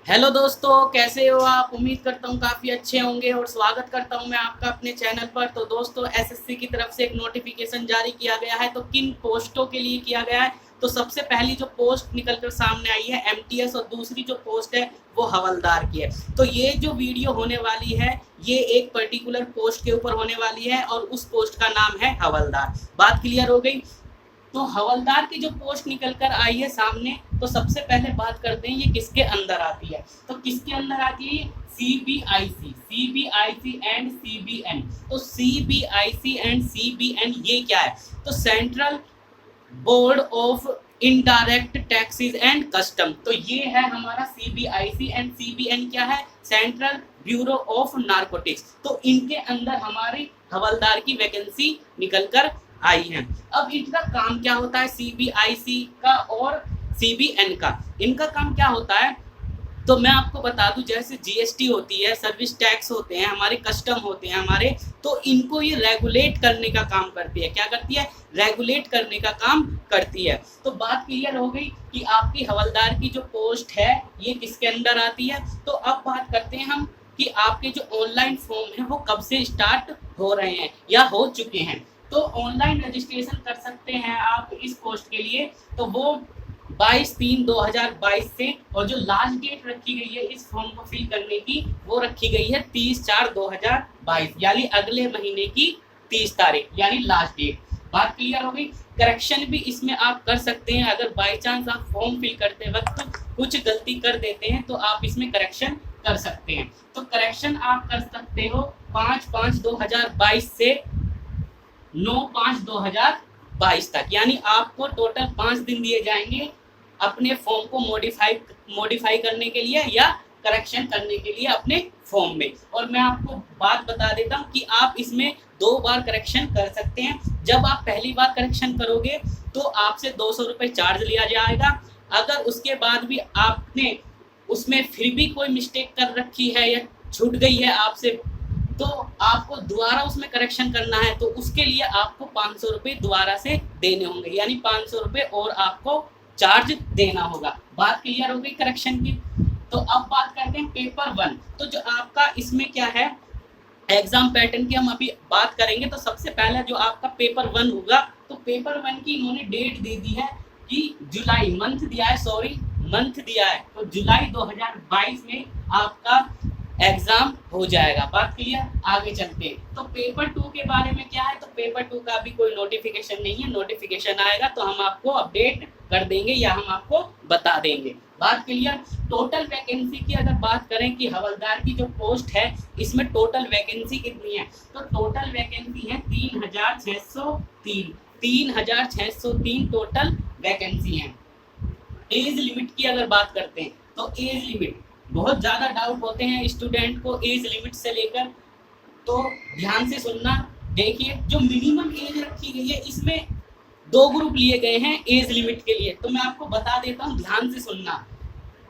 Hello दोस्तों, कैसे हो आप। उम्मीद करता हूँ काफ़ी अच्छे होंगे और स्वागत करता हूँ मैं आपका अपने चैनल पर। तो दोस्तों, एसएससी की तरफ से एक नोटिफिकेशन जारी किया गया है। तो किन पोस्टों के लिए किया गया है, तो सबसे पहली जो पोस्ट निकल कर सामने आई है एमटीएस और दूसरी जो पोस्ट है वो हवलदार की है। तो ये जो वीडियो होने वाली है ये एक पर्टिकुलर पोस्ट के ऊपर होने वाली है और उस पोस्ट का नाम है हवलदार। बात क्लियर हो गई। तो हवलदार की जो पोस्ट निकल कर आई है सामने, तो सबसे पहले बात करते हैं ये किसके अंदर आती है। तो किसके अंदर आती है, सीबीआईसी, सीबीआईसी एंड सीबीएन। तो सीबीआईसी एंड सीबीएन ये क्या है, तो central board of indirect taxes and custom. तो ये है हमारा सीबीआईसी एंड सीबीएन क्या है, सेंट्रल ब्यूरो ऑफ नारकोटिक्स। तो इनके अंदर हमारी हवलदार की वैकेंसी निकल कर आई है। अब इनका काम क्या होता है, सीबीआईसी का और सीबीएन का, इनका काम क्या होता है, तो मैं आपको बता दूं, जैसे जीएसटी होती है, सर्विस टैक्स होते हैं हमारे, कस्टम होते हैं हमारे, तो इनको ये रेगुलेट करने का काम करती है। क्या करती है, रेगुलेट करने का काम करती है। तो बात क्लियर हो गई कि आपकी हवलदार की जो पोस्ट है ये किसके अंदर आती है। तो अब बात करते हैं हम कि आपके जो ऑनलाइन फॉर्म है वो कब से स्टार्ट हो रहे हैं या हो चुके हैं। तो ऑनलाइन रजिस्ट्रेशन कर सकते हैं आप इस पोस्ट के लिए, तो वो 22/3/2022 से, और जो लास्ट डेट रखी गई है इस फॉर्म को फिल करने की वो रखी गई है 30/4/2022, यानी अगले महीने की 30 तारीख यानी लास्ट डेट। बात क्लियर हो गई। करेक्शन भी इसमें आप कर सकते हैं, अगर बाई चांस आप फॉर्म फिल करते वक्त कुछ गलती कर देते हैं तो आप इसमें करेक्शन कर सकते हैं। तो करेक्शन आप कर सकते हो 5/5/2022 से 9/5/2022 तक, यानी आपको टोटल 5 दिन दिए जाएंगे अपने फॉर्म को मॉडिफाई करने के लिए या करेक्शन करने के लिए अपने फॉर्म में। और मैं आपको बात बता देता हूँ कि आप इसमें 2 बार करेक्शन कर सकते हैं। जब आप पहली बार करेक्शन करोगे तो आपसे 200 रुपये चार्ज लिया जाएगा। अगर उसके बाद भी आपने उसमें फिर भी कोई मिस्टेक कर रखी है या छूट गई है आपसे, तो आपको दोबारा उसमें करेक्शन करना है, तो उसके लिए आपको 500 रुपये दोबारा से देने होंगे, यानी 500 रुपये और आपको चार्ज देना होगा। बात क्लियर हो गई करेक्शन की। तो अब बात करते हैं पेपर 1। तो जो आपका इसमें क्या है, एग्जाम पैटर्न की हम अभी बात करेंगे। तो सबसे पहला जो आपका पेपर 1 होगा, तो पेपर 1 की इन्होंने डेट दे दी है कि जुलाई, मंथ दिया है, सॉरी मंथ दिया है, तो जुलाई 2022 में आपका एग्जाम हो जाएगा। बात क्लियर। आगे चलते हैं। तो पेपर 2 के बारे में क्या है, तो पेपर 2 का अभी कोई नोटिफिकेशन नहीं है, नोटिफिकेशन आएगा तो हम आपको अपडेट कर देंगे या हम आपको बता देंगे। बात क्लियर। टोटल वैकेंसी की अगर बात करें कि हवलदार की जो पोस्ट है इसमें टोटल वैकेंसी कितनी है, तो टोटल वैकेंसी है 3603, 3603 टोटल वैकेंसी है। एज लिमिट की अगर बात करते हैं तो एज लिमिट, बहुत ज़्यादा डाउट होते हैं स्टूडेंट को एज लिमिट से लेकर, तो ध्यान से सुनना। देखिए, जो मिनिमम एज रखी गई है इसमें 2 ग्रुप लिए गए हैं एज लिमिट के लिए, तो मैं आपको बता देता हूँ, ध्यान से सुनना।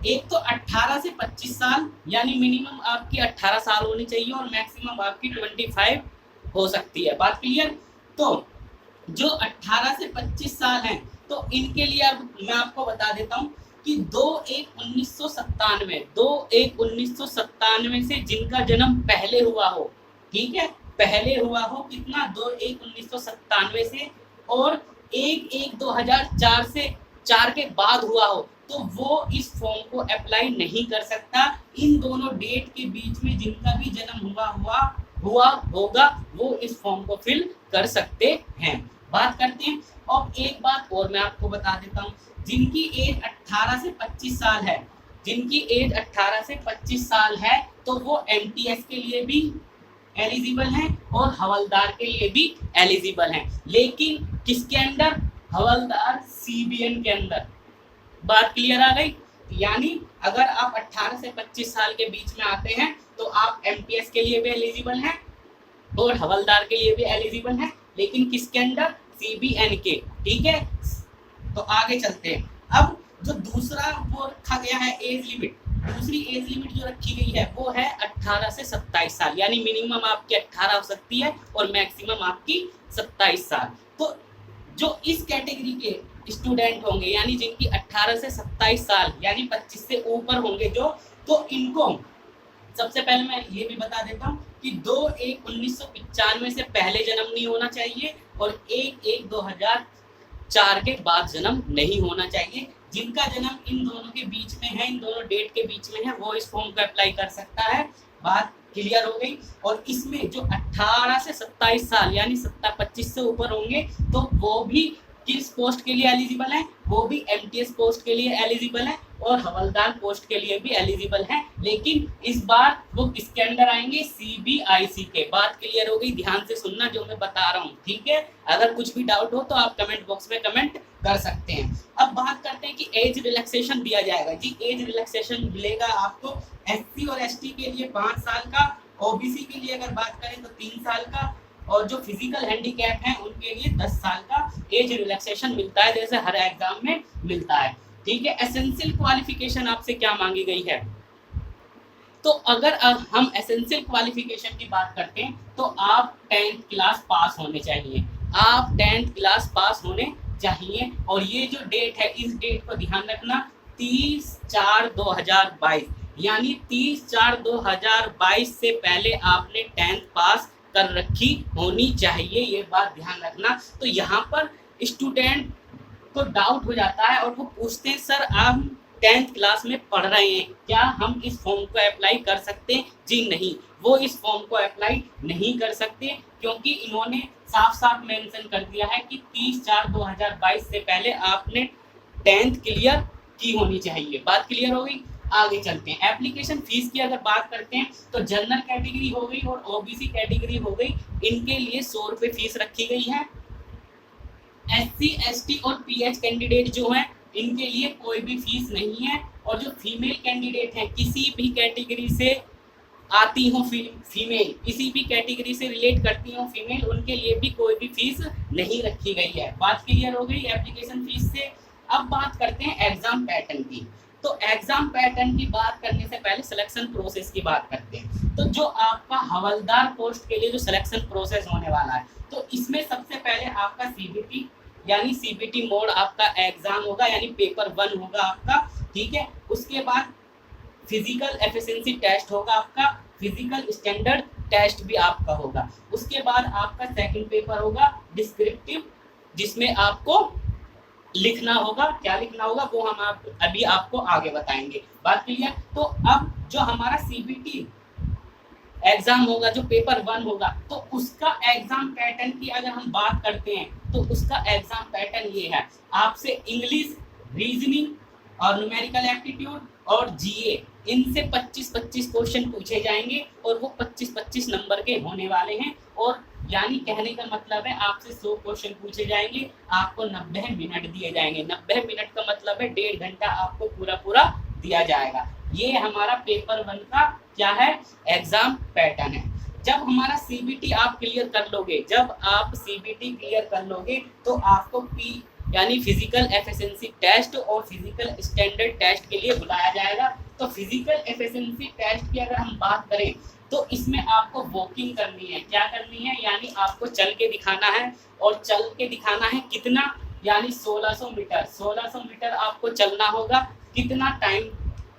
एक तो 18 से 25 साल, यानी मिनिमम आपकी 18 साल होनी चाहिए और मैक्सिमम आपकी 25 हो सकती है। बात क्लियर। तो जो 18 से 25 साल हैं तो इनके लिए अब मैं आपको बता देता हूँ कि 2/1/1997, 2/1/1997 से जिनका जन्म पहले हुआ हो, ठीक है, पहले हुआ हो, कितना, 2/1/1997 से, और 1/1/2004 से 4 के बाद हुआ हो, तो वो इस फॉर्म को अप्लाई नहीं कर सकता। इन दोनों डेट के बीच में जिनका भी जन्म हुआ होगा वो इस फॉर्म को फिल कर सकते हैं। बात करते हैं। और एक बात और मैं आपको बता देता हूँ, जिनकी एज 18 से 25 साल है, जिनकी एज 18 से 25 साल है, तो वो एमटीएस के लिए भी एलिजिबल हैं और हवलदार के लिए भी एलिजिबल हैं, लेकिन किसके अंडर, हवलदार सीबीएन के अंदर। बात क्लियर आ गई। यानी अगर आप 18 से 25 साल के बीच में आते हैं तो आप एमटीएस के लिए भी एलिजिबल हैं और हवलदार के लिए भी एलिजिबल हैं, लेकिन किसके अंडर, सीबीएन के। ठीक है। तो आगे चलते हैं। अब जो दूसरा वो रखा गया है एज लिमिट, दूसरी एज लिमिट जो रखी गई है वो है 18 से 27 साल, यानी मिनिमम आपकी 18 हो सकती है और मैक्सिमम आपकी 27 साल। तो जो इस कैटेगरी के स्टूडेंट होंगे, यानी जिनकी 18 से 27 साल यानी 25 से ऊपर होंगे, जो तो इनको सबसे पहले मैं ये भी बता देता हूँ कि 2/1/1995 से पहले जन्म नहीं होना चाहिए और 1/1/2004 के बाद जन्म नहीं होना चाहिए। जिनका जन्म इन दोनों के बीच में है, इन दोनों डेट के बीच में है, वो इस फॉर्म को अप्लाई कर सकता है। बात क्लियर हो गई। और इसमें जो 18 से 27 साल यानी 25 से ऊपर होंगे तो वो भी किस पोस्ट के लिए एलिजिबल है, वो भी एमटीएस पोस्ट के लिए एलिजिबल है और हवलदार पोस्ट के लिए भी एलिजिबल है। लेकिन इस बार वो किसके अंडर आएंगे, सीबीआईसी के। बात क्लियर हो गई, ध्यान से सुनना जो मैं बता रहा हूँ, ठीक है। अगर कुछ भी डाउट हो तो आप कमेंट बॉक्स में कमेंट कर सकते हैं। अब बात करते हैं कि एज रिलैक्सेशन दिया जाएगा जी। एज रिलैक्सेशन मिलेगा आपको एससी और एसटी के लिए 5 साल का, ओबीसी के लिए अगर बात करें तो 3 साल का, और जो फिजिकल हैंडीकैप हैं उनके लिए 10 साल का एज रिलैक्सेशन मिलता है, जैसे हर एग्जाम में मिलता है, ठीक है। एसेंशियल क्वालिफिकेशन आपसे क्या मांगी गई है, तो अगर हम एसेंशियल क्वालिफिकेशन की बात करते हैं तो आप 10th क्लास पास होने चाहिए, आप 10th क्लास पास होने चाहिए। और ये जो डेट है, इस डेट को ध्यान रखना, 30/4/2022 यानी 30/4/2022 से पहले आपने 10th पास कर रखी होनी चाहिए, ये बात ध्यान रखना। तो यहाँ पर स्टूडेंट को डाउट हो जाता है और वो पूछते हैं सर हम 10th क्लास में पढ़ रहे हैं, क्या हम इस फॉर्म को अप्लाई कर सकते हैं? जी नहीं, वो इस फॉर्म को अप्लाई नहीं कर सकते, क्योंकि इन्होंने साफ साफ मेंशन कर दिया है कि 30/4/2022 से पहले आपने 10th क्लियर की होनी चाहिए। बात क्लियर हो गई। आगे चलते हैं। एप्लीकेशन फीस की अगर बात करते हैं तो जनरल कैटेगरी हो गई और ओबीसी कैटेगरी हो गई, इनके लिए 100 रुपये फीस रखी गई है। एससी एसटी और पीएच कैंडिडेट जो हैं इनके लिए कोई भी फीस नहीं है। और जो फीमेल कैंडिडेट हैं, किसी भी कैटेगरी से आती हो फीमेल, किसी भी कैटेगरी से रिलेट करती हो फीमेल, उनके लिए भी कोई भी फीस नहीं रखी गई है। बात क्लियर हो गई एप्लीकेशन फीस से। अब बात करते हैं एग्जाम पैटर्न की। तो एग्जाम पैटर्न की बात करने से पहले सिलेक्शन प्रोसेस की बात करते हैं। तो जो आपका हवलदार पोस्ट के लिए जो सिलेक्शन प्रोसेस होने वाला है, तो इसमें सबसे पहले आपका सीबीटी यानी सीबीटी मोड आपका एग्जाम होगा, यानी पेपर 1 होगा आपका, ठीक है। उसके बाद फिजिकल एफिशिएंसी टेस्ट होगा आपका, फिजिकल स्टैंडर्ड टेस्ट भी आपका होगा। उसके बाद आपका सेकंड पेपर होगा डिस्क्रिप्टिव, जिसमें आपको लिखना होगा। क्या लिखना होगा वो हम अभी आपको आगे बताएंगे। बात क्लियर। तो अब जो हमारा सीबीटी एग्जाम होगा, जो पेपर 1 होगा, तो उसका एग्जाम पैटर्न की अगर हम बात करते हैं तो उसका एग्जाम पैटर्न ये है। आपसे इंग्लिश, रीजनिंग और न्यूमेरिकल एप्टीट्यूड और जीए, इनसे 25-25 क्वेश्चन पूछे जाएंगे और वो 25-25 नंबर के होने वाले हैं। और यानी कहने का मतलब है आपसे 100 क्वेश्चन पूछे जाएंगे, आपको 90 मिनट दिए जाएंगे। 90 मिनट का मतलब है 1.5 घंटा आपको पूरा दिया जाएगा। ये हमारा पेपर 1 का क्या है, एग्जाम पैटर्न है। जब हमारा सीबीटी आप क्लियर कर लोगे, जब आप सीबीटी क्लियर कर लोगे तो आपको पी यानी फिजिकल एफिशिएंसी टेस्ट और फिजिकल स्टैंडर्ड टेस्ट के लिए बुलाया जाएगा। तो फिजिकल एफिशिएंसी टेस्ट की अगर हम बात करें तो इसमें आपको वॉकिंग करनी है। क्या करनी है, यानी आपको चल के दिखाना है। और चल के दिखाना है कितना, यानी 1600 मीटर। 1600 मीटर आपको चलना होगा। कितना टाइम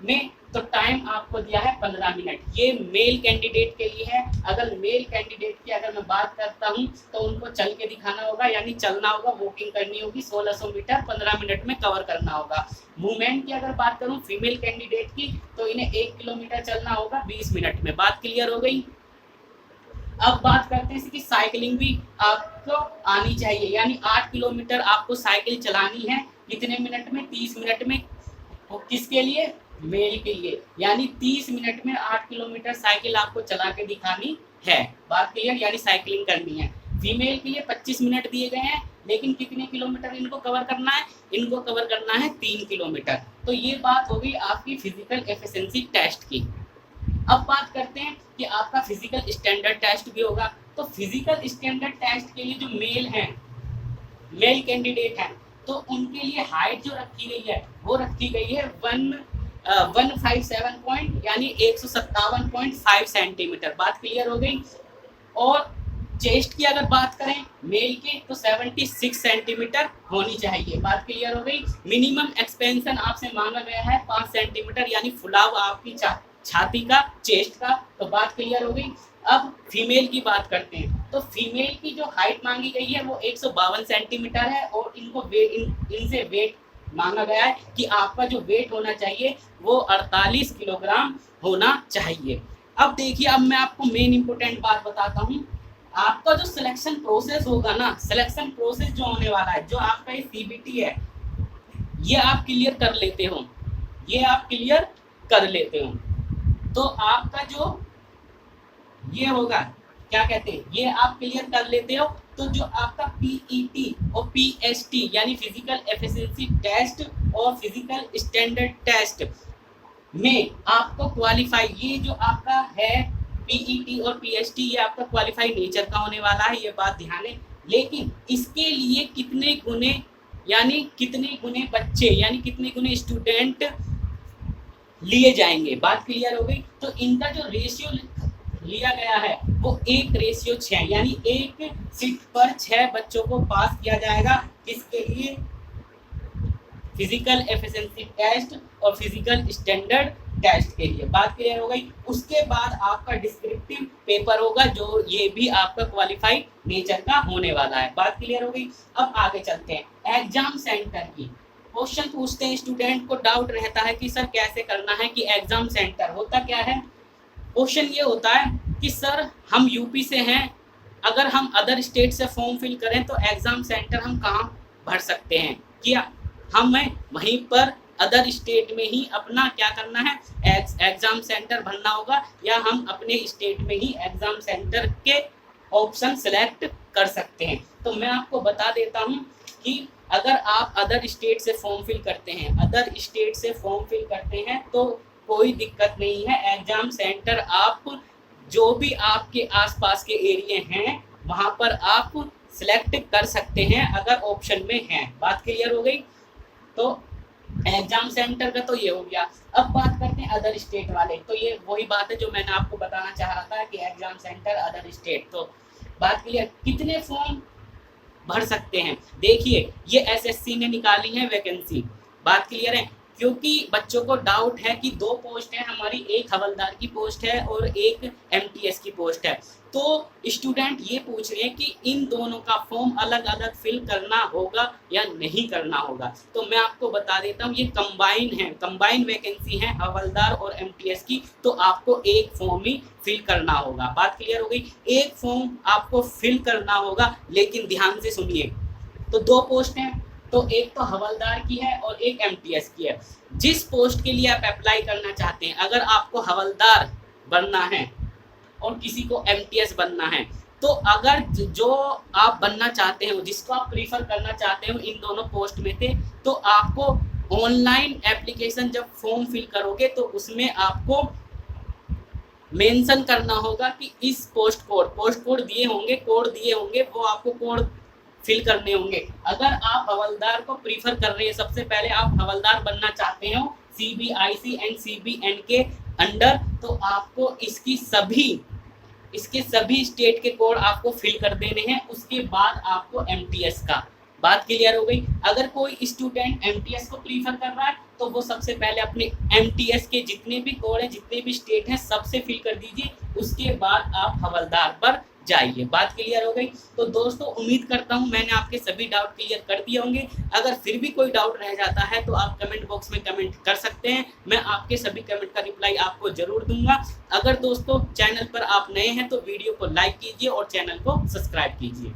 में, तो टाइम आपको दिया है 15 मिनट। ये मेल कैंडिडेट के लिए है। अगर मेल कैंडिडेट की अगर मैं बात करता हूँ तो उनको चल के दिखाना होगा, यानी चलना होगा, वॉकिंग करनी होगी, 1600 मीटर 15 मिनट में कवर करना होगा। मूवमेंट की अगर बात करूँ फीमेल कैंडिडेट की, तो इन्हें 1 किलोमीटर चलना होगा 20 मिनट में। बात क्लियर हो गई। अब बात करते हैं कि साइकिलिंग भी आपको आनी चाहिए, यानी 8 किलोमीटर आपको साइकिल चलानी है। कितने मिनट में, 30 मिनट में। और किसके लिए, मेल के लिए, यानी 30 मिनट में 8 किलोमीटर साइकिल आपको चला के दिखानी है। बात क्लियर, यानी साइकिलिंग करनी है। फीमेल के लिए 25 मिनट दिए गए हैं, लेकिन कितने किलोमीटर इनको कवर करना है, इनको कवर करना है 3 किलोमीटर। तो ये बात हो गई आपकी फिजिकल एफिशिएंसी टेस्ट की। अब बात करते हैं कि आपका फिजिकल स्टैंडर्ड टेस्ट भी होगा। तो फिजिकल स्टैंडर्ड टेस्ट के लिए जो मेल हैं, मेल कैंडिडेट हैं, तो उनके लिए हाइट जो रखी गई है वो रखी गई है 157 पॉइंट यानी 157.5 सेंटीमीटर। बात क्लियर हो गई। और चेस्ट की अगर बात करें मेल के तो 76 सेंटीमीटर होनी चाहिए। बात क्लियर हो गई। मिनिमम एक्सपेंशन आपसे मांगा गया है 5 सेंटीमीटर, यानी फुलाव आपकी छाती का, चेस्ट का। तो बात क्लियर हो गई। अब फीमेल की बात करते हैं, तो फीमेल की जो हाइट मांगी गई है वो 152 सेंटीमीटर है, और इनको इनसे वेट मांगा गया है कि आपका जो वेट होना चाहिए वो 48 किलोग्राम होना चाहिए। अब देखिए, अब मैं आपको मेन इंपॉर्टेंट बात बताता हूँ। आपका जो सिलेक्शन प्रोसेस होगा ना, सिलेक्शन प्रोसेस जो होने वाला है, जो आपका ये सीबीटी है, ये आप क्लियर कर लेते हो, ये आप क्लियर कर लेते हो, तो आपका जो ये होगा, क्या कहते हैं, ये आप क्लियर कर लेते हो, तो जो आपका पीईटी और पीएसटी यानी फिजिकल एफिशिएंसी टेस्ट और फिजिकल स्टैंडर्ड टेस्ट में आपको क्वालिफाई, ये जो आपका है पीईटी और पीएसटी, ये आपका क्वालिफाई नेचर का होने वाला है, ये बात ध्यान है। लेकिन इसके लिए कितने गुने, यानी कितने गुने बच्चे, यानी कितने गुने स्टूडेंट लिए जाएंगे, बात क्लियर हो गई। तो इनका जो रेशियो लिया गया है वो 1:6, यानी एक सीट पर 6 बच्चों को पास किया जाएगा। किसके लिए? फिजिकल एफिशिएंसी टेस्ट और फिजिकल स्टैंडर्ड टेस्ट के लिए। बात क्लियर हो गई। उसके बाद आपका डिस्क्रिप्टिव पेपर होगा, जो ये भी आपका क्वालिफाइड नेचर का होने वाला है। बात क्लियर हो गई। अब आगे चलते हैं एग्जाम सेंटर की। क्वेश्चन पूछते हैं, स्टूडेंट को डाउट रहता है कि सर कैसे करना है, कि एग्जाम सेंटर होता क्या है। क्वेश्चन ये होता है कि सर हम यूपी से हैं, अगर हम अदर स्टेट से फॉर्म फिल करें तो एग्ज़ाम सेंटर हम कहाँ भर सकते हैं, क्या हमें वहीं पर अदर स्टेट में ही अपना क्या करना है, एग्ज़ाम सेंटर भरना होगा, या हम अपने स्टेट में ही एग्ज़ाम सेंटर के ऑप्शन सेलेक्ट कर सकते हैं। तो मैं आपको बता देता हूँ कि अगर आप अदर स्टेट से फॉर्म फिल करते हैं, अदर स्टेट से फॉर्म फिल करते हैं तो कोई दिक्कत नहीं है। एग्ज़ाम सेंटर आप जो भी आपके आसपास के एरिया हैं वहाँ पर आप सिलेक्ट कर सकते हैं अगर ऑप्शन में हैं। बात क्लियर हो गई। तो एग्जाम सेंटर का तो ये हो गया। अब बात करते हैं अदर स्टेट वाले। तो ये वही बात है जो मैंने आपको बताना चाह रहा था कि एग्जाम सेंटर अदर स्टेट। तो बात क्लियर। कितने फॉर्म भर सकते हैं, देखिए ये एसएससी ने निकाली है वैकेंसी। बात क्लियर है, क्योंकि बच्चों को डाउट है कि 2 पोस्ट है हमारी, एक हवलदार की पोस्ट है और एक एमटीएस की पोस्ट है। तो स्टूडेंट ये पूछ रहे हैं कि इन दोनों का फॉर्म अलग अलग फिल करना होगा या नहीं करना होगा। तो मैं आपको बता देता हूँ, ये कंबाइन है, कंबाइन वैकेंसी है हवलदार और एमटीएस की। तो आपको एक फॉर्म ही फिल करना होगा। बात क्लियर हो गई। एक फॉर्म आपको फिल करना होगा, लेकिन ध्यान से सुनिए। तो 2 पोस्ट हैं, तो एक तो हवलदार की है और एक एमटीएस की है। जिस पोस्ट के लिए आप अप्लाई करना चाहते हैं, अगर आपको हवलदार बनना है और किसी को एमटीएस बनना है, तो अगर जो आप बनना चाहते हो, जिसको आप प्रीफर करना चाहते हो इन दोनों पोस्ट में से, तो आपको ऑनलाइन एप्लीकेशन जब फॉर्म फिल करोगे तो उसमें आपको मेंशन करना होगा कि इस पोस्ट कोड दिए होंगे, वो आपको कोड फिल करने होंगे। अगर आप हवलदार को प्रीफर कर रहे हैं, सबसे पहले आप हवलदार बनना चाहते हो सीबीआईसी एंड सीबीएन के अंडर, तो आपको इसके सभी स्टेट के कोड आपको फिल कर देने हैं। उसके बाद आपको एमटीएस का। बात क्लियर हो गई। अगर कोई स्टूडेंट एमटीएस को प्रीफर कर रहा है तो वो सबसे पहले अपने एमटीएस के जितने भी कोड हैं, जितने भी स्टेट हैं, सबसे फिल कर दीजिए। उसके बाद आप हवलदार पर जाइए। बात क्लियर हो गई। तो दोस्तों उम्मीद करता हूं मैंने आपके सभी डाउट क्लियर कर दिए होंगे। अगर फिर भी कोई डाउट रह जाता है तो आप कमेंट बॉक्स में कमेंट कर सकते हैं, मैं आपके सभी कमेंट का रिप्लाई आपको जरूर दूंगा। अगर दोस्तों चैनल पर आप नए हैं तो वीडियो को लाइक कीजिए और चैनल को सब्सक्राइब कीजिए।